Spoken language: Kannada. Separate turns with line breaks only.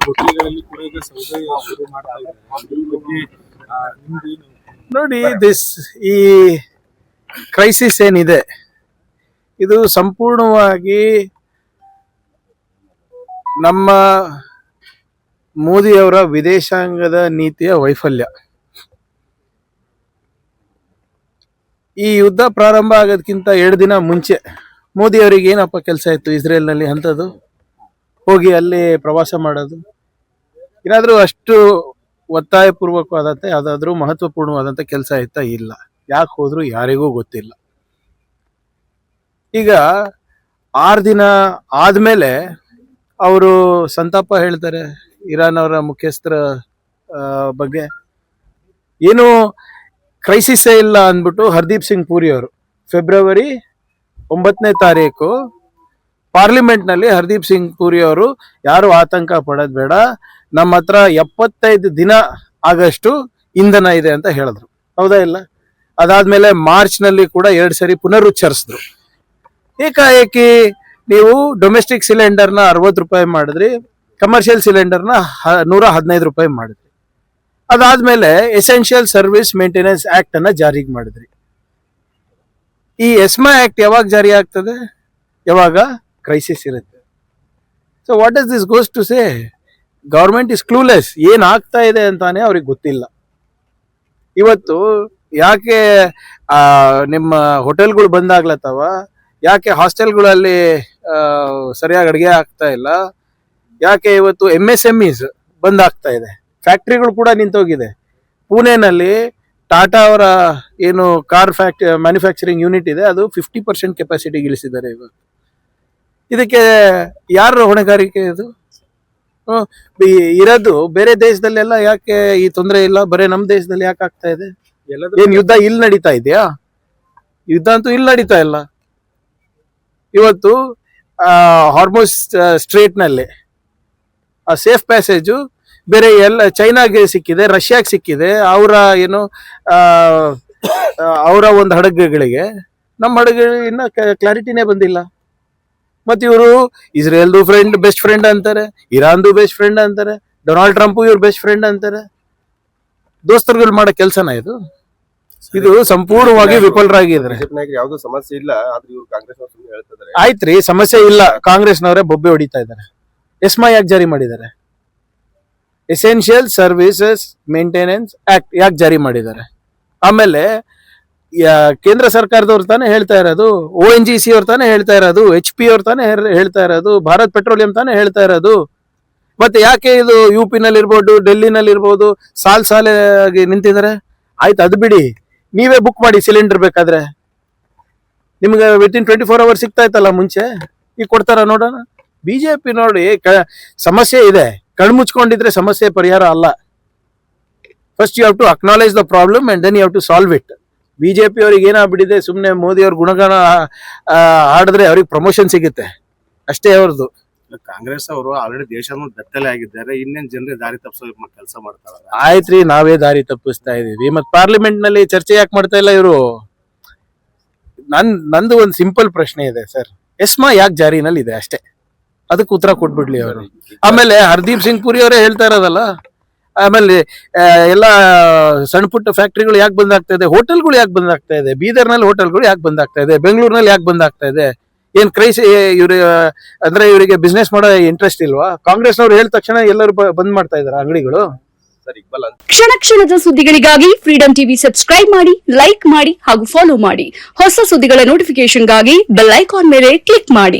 ಹೋಟೆಲ್ಗಳಲ್ಲಿ ಕೂಡ ಈಗ ಸೌದೆ ಶುರು ಮಾಡ್ತಾ ಇದ್ದಾರೆ.
ನೋಡಿ, ಈ ಕ್ರೈಸಿಸ್ ಏನಿದೆ ಇದು ಸಂಪೂರ್ಣವಾಗಿ ನಮ್ಮ ಮೋದಿಯವರ ವಿದೇಶಾಂಗದ ನೀತಿಯ ವೈಫಲ್ಯ. ಈ ಯುದ್ಧ ಪ್ರಾರಂಭ ಆಗೋದಕ್ಕಿಂತ 2 ದಿನ ಮುಂಚೆ ಮೋದಿ ಅವರಿಗೆ ಏನಪ್ಪ ಕೆಲಸ ಇತ್ತು ಇಸ್ರೇಲ್ನಲ್ಲಿ ಅಂಥದ್ದು? ಹೋಗಿ ಅಲ್ಲಿ ಪ್ರವಾಸ ಮಾಡೋದು. ಏನಾದರೂ ಅಷ್ಟು ಒತ್ತಾಯಪೂರ್ವಕವಾದಂಥ ಯಾವುದಾದ್ರೂ ಮಹತ್ವಪೂರ್ಣವಾದಂಥ ಕೆಲಸ ಇತ್ತಾ? ಇಲ್ಲ. ಯಾಕೆ ಹೋದ್ರು ಯಾರಿಗೂ ಗೊತ್ತಿಲ್ಲ. ಈಗ 6 ದಿನ ಆದಮೇಲೆ ಅವರು ಸಂತಾಪ ಹೇಳ್ತಾರೆ ಇರಾನ್ ಅವರ ಮುಖ್ಯಸ್ಥರ ಬಗ್ಗೆ. ಏನು ಕ್ರೈಸಿಸ್ಸೇ ಇಲ್ಲ ಅಂದ್ಬಿಟ್ಟು ಹರ್ದೀಪ್ ಸಿಂಗ್ ಪುರಿ ಅವರು ಫೆಬ್ರವರಿ 9ನೇ ತಾರೀಕು ಪಾರ್ಲಿಮೆಂಟ್ನಲ್ಲಿ ಹರ್ದೀಪ್ ಸಿಂಗ್ ಪುರಿ ಅವರು ಯಾರು ಆತಂಕ ಪಡೋದು ಬೇಡ, ನಮ್ಮ ಹತ್ರ 75 ದಿನ ಆಗಷ್ಟು ಇಂಧನ ಇದೆ ಅಂತ ಹೇಳಿದ್ರು. ಹೌದಾ ಇಲ್ಲ? ಅದಾದ್ಮೇಲೆ ಮಾರ್ಚ್ನಲ್ಲಿ ಕೂಡ 2 ಸರಿ ಪುನರುಚ್ಚರಿಸಿದ್ರು. ಏಕಾಏಕಿ ನೀವು ಡೊಮೆಸ್ಟಿಕ್ ಸಿಲಿಂಡರ್ನ 60 ರೂಪಾಯಿ ಮಾಡಿದ್ರಿ, ಕಮರ್ಷಿಯಲ್ ಸಿಲಿಂಡರ್ನ 115 ರೂಪಾಯಿ ಮಾಡಿದ್ರಿ. ಅದಾದ್ಮೇಲೆ ಎಸೆನ್ಷಿಯಲ್ ಸರ್ವಿಸ್ ಮೇಂಟೆನೆನ್ಸ್ ಆಕ್ಟ್ ಅನ್ನ ಜಾರಿಗೆ ಮಾಡಿದ್ರಿ. ಈ ಎಸ್ಮಾ ಆಕ್ಟ್ ಯಾವಾಗ ಜಾರಿ ಆಗ್ತದೆ? ಯಾವಾಗ ಕ್ರೈಸಿಸ್ ಇರುತ್ತೆ. So what is this goes to say? Government is clueless. ಏನ್ ಆಗ್ತಾ ಇದೆ ಅಂತಾನೆ ಅವ್ರಿಗೆ ಗೊತ್ತಿಲ್ಲ. ಇವತ್ತು ಯಾಕೆ ನಿಮ್ಮ ಹೋಟೆಲ್ಗಳು ಬಂದಾಗ್ಲತ್ತವ? ಯಾಕೆ ಹಾಸ್ಟೆಲ್ಗಳಲ್ಲಿ ಸರಿಯಾಗಿ ಅಡುಗೆ ಆಗ್ತಾ ಇಲ್ಲ? ಯಾಕೆ ಇವತ್ತು MSMEs ಬಂದಾಗ್ತಾ ಇದೆ? ಫ್ಯಾಕ್ಟ್ರಿಗಳು ಕೂಡ ನಿಂತೋಗಿದೆ. ಪುಣೆನಲ್ಲಿ ಟಾಟಾ ಅವರ ಏನು ಕಾರ್ ಮ್ಯಾನುಫ್ಯಾಕ್ಚರಿಂಗ್ ಯೂನಿಟ್ ಇದೆ, ಅದು 50% ಕೆಪಾಸಿಟಿಗೆ ಇಳಿಸಿದ್ದಾರೆ. ಇವತ್ತು ಇದಕ್ಕೆ ಯಾರ ಹೊಣೆಗಾರಿಕೆ ಇದು? ಇರೋದು ಬೇರೆ ದೇಶದಲ್ಲೆಲ್ಲ ಯಾಕೆ ಈ ತೊಂದರೆ ಇಲ್ಲ, ಬರೀ ನಮ್ಮ ದೇಶದಲ್ಲಿ ಯಾಕೆ ಆಗ್ತಾ ಇದೆ? ಏನ್ ಯುದ್ಧ ಇಲ್ಲಿ ನಡೀತಾ ಇದೆಯಾ? ಯುದ್ಧ ಅಂತೂ ಇಲ್ಲಿ ನಡೀತಾ ಇಲ್ಲ. ಇವತ್ತು ಹಾರ್ಮೋಸ್ ಸ್ಟ್ರೇಟ್ ನಲ್ಲಿ ಆ ಸೇಫ್ ಪ್ಯಾಸೇಜು ಬೇರೆ ಎಲ್ಲ ಚೈನಾಗೆ ಸಿಕ್ಕಿದೆ, ರಷ್ಯಾಗೆ ಸಿಕ್ಕಿದೆ. ಅವರ ಏನು ಅವರ ಒಂದು ಹಡಗುಗಳಿಗೆ, ನಮ್ಮ ಹಡಗುಗಳಿಗೆ ಇನ್ನ ಕ್ಲಾರಿಟಿನೇ ಬಂದಿಲ್ಲ. ಮತ್ತೆ ಇವರು ಇಸ್ರೇಲ್ದು ಬೆಸ್ಟ್ ಫ್ರೆಂಡ್ ಅಂತಾರೆ, ಇರಾನ್ದು ಬೆಸ್ಟ್ ಫ್ರೆಂಡ್ ಅಂತಾರೆ, ಡೊನಾಲ್ಡ್ ಟ್ರಂಪ್ ಇವ್ರ ಬೆಸ್ಟ್ ಫ್ರೆಂಡ್ ಅಂತಾರೆ. ದೋಸ್ತರುಗಳು ಮಾಡೋ ಕೆಲಸನ ಇದು? ಇದು ಸಂಪೂರ್ಣವಾಗಿ ವಿಫಲರಾಗಿದ್ದಾರೆ.
ಯಾವ್ದು ಸಮಸ್ಯೆ ಇಲ್ಲ, ಆದ್ರೆ ಇವ್ರು ಕಾಂಗ್ರೆಸ್ ಹೇಳ್ತಿದ್ದಾರೆ.
ಆಯ್ತ್ರಿ, ಸಮಸ್ಯೆ ಇಲ್ಲ, ಕಾಂಗ್ರೆಸ್ನವರೇ ಬೊಬ್ಬೆ ಹೊಡಿತಾ ಇದ್ದಾರೆ. ಎಸ್ಮಾ ಯಾಕೆ ಜಾರಿ ಮಾಡಿದ್ದಾರೆ? ಎಸೆನ್ಷಿಯಲ್ ಸರ್ವಿಸಸ್ ಮೇಂಟೆನೆನ್ಸ್ ಆಕ್ಟ್ ಯಾಕೆ ಜಾರಿ ಮಾಡಿದ್ದಾರೆ? ಆಮೇಲೆ ಕೇಂದ್ರ ಸರ್ಕಾರದವ್ರು ತಾನೇ ಹೇಳ್ತಾ ಇರೋದು, ONGC ಅವ್ರು ತಾನೇ ಹೇಳ್ತಾ ಇರೋದು, HP ಅವ್ರು ತಾನೇ ಹೇಳ್ತಾ ಇರೋದು, ಭಾರತ್ ಪೆಟ್ರೋಲಿಯಂ ತಾನೇ ಹೇಳ್ತಾ ಇರೋದು. ಮತ್ತೆ ಯಾಕೆ ಇದು UP ನಲ್ಲಿ ಇರ್ಬೋದು, ಡೆಲ್ಲಿನಲ್ಲಿ ಇರ್ಬೋದು ಸಾಲಾಗಿ ನಿಂತಿದ್ದಾರೆ? ಆಯ್ತು, ಅದು ಬಿಡಿ. ನೀವೇ ಬುಕ್ ಮಾಡಿ ಸಿಲಿಂಡರ್ ಬೇಕಾದ್ರೆ. ನಿಮ್ಗೆ ವಿತಿನ್ 24 ಅವರ್ಸ್ ಸಿಗ್ತಾ ಇತ್ತಲ್ಲ ಮುಂಚೆ, ಈಗ ಕೊಡ್ತಾರ ನೋಡೋಣ. ಬಿಜೆಪಿ ನೋಡಿ, ಸಮಸ್ಯೆ ಇದೆ, ಕಣ್ಮುಚ್ಕೊಂಡಿದ್ರೆ ಸಮಸ್ಯೆ ಪರಿಹಾರ ಅಲ್ಲ. First you have to acknowledge the problem and then you have to solve it. BJP ಅವ್ರಿಗೆ ಏನಾಗ್ಬಿಟ್ಟಿದೆ, ಸುಮ್ಮನೆ ಮೋದಿ ಅವ್ರ ಗುಣಗಾನ ಹಾಡಿದ್ರೆ ಅವ್ರಿಗೆ ಪ್ರಮೋಷನ್ ಸಿಗುತ್ತೆ ಅಷ್ಟೇ ಅವ್ರದ್ದು.
ಕಾಂಗ್ರೆಸ್ ಅವರು ಆಲ್ರೆಡಿ ದೇಶದ ಬೆತ್ತಲೆ ಆಗಿದ್ದಾರೆ, ಇನ್ನೇನ್ ಜನರಿಗೆ ದಾರಿ ತಪ್ಪಿಸೋ ಕೆಲಸ ಮಾಡ್ತಾರೆ.
ಆಯ್ತ್ರಿ, ನಾವೇ ದಾರಿ ತಪ್ಪಿಸ್ತಾ ಇದೀವಿ. ಮತ್ ಪಾರ್ಲಿಮೆಂಟ್ ನಲ್ಲಿ ಚರ್ಚೆ ಯಾಕೆ ಮಾಡ್ತಾ ಇಲ್ಲ ಇವರು? ನಂದು ಒಂದು ಸಿಂಪಲ್ ಪ್ರಶ್ನೆ ಇದೆ ಸರ್, ಎಸ್ಮಾ ಯಾಕೆ ಜಾರಿನಲ್ಲಿ ಇದೆ ಅಷ್ಟೇ, ಅದಕ್ಕೆ ಉತ್ತರ ಕೊಟ್ಬಿಡ್ಲಿ ಅವರು. ಆಮೇಲೆ ಹರ್ದೀಪ್ ಸಿಂಗ್ ಪುರಿ ಅವರೇ ಹೇಳ್ತಾ ಇರೋದಲ್ಲ, ಆಮೇಲೆ ಎಲ್ಲ ಸಣ್ಣ ಪುಟ್ಟ ಫ್ಯಾಕ್ಟ್ರಿಗಳು ಯಾಕೆ ಬಂದಾಗ್ತಾ ಇದೆ, ಹೋಟೆಲ್ಗಳು ಯಾಕೆ ಬಂದಾಗ್ತಾ ಇದೆ, ಬೀದರ್ನಲ್ಲಿ ಹೋಟೆಲ್ಗಳು ಯಾಕೆ ಬಂದಾಗ್ತಾ ಇದೆ, ಬೆಂಗಳೂರಿನಲ್ಲಿ ಯಾಕೆ ಬಂದಾಗ್ತಾ ಇದೆ? ಏನ್ ಇವ್ರ ಅಂದ್ರೆ ಇವರಿಗೆ ಬಿಸ್ನೆಸ್ ಮಾಡೋ ಇಂಟ್ರೆಸ್ಟ್ ಇಲ್ವಾ? ಕಾಂಗ್ರೆಸ್ನವ್ರು ಹೇಳಿದ ತಕ್ಷಣ ಎಲ್ಲರೂ ಬಂದ್ ಮಾಡ್ತಾ ಇದಾರೆ ಅಂಗಡಿಗಳು.
ಕ್ಷಣ ಕ್ಷಣದ ಸುದ್ದಿಗಳಿಗಾಗಿ ಫ್ರೀಡಂ ಟಿವಿ ಸಬ್ಸ್ಕ್ರೈಬ್ ಮಾಡಿ, ಲೈಕ್ ಮಾಡಿ ಹಾಗೂ ಫಾಲೋ ಮಾಡಿ. ಹೊಸ ಸುದ್ದಿಗಳ ನೋಟಿಫಿಕೇಶನ್ಗಾಗಿ ಬೆಲ್ ಐಕಾನ್ ಮೇಲೆ ಕ್ಲಿಕ್ ಮಾಡಿ.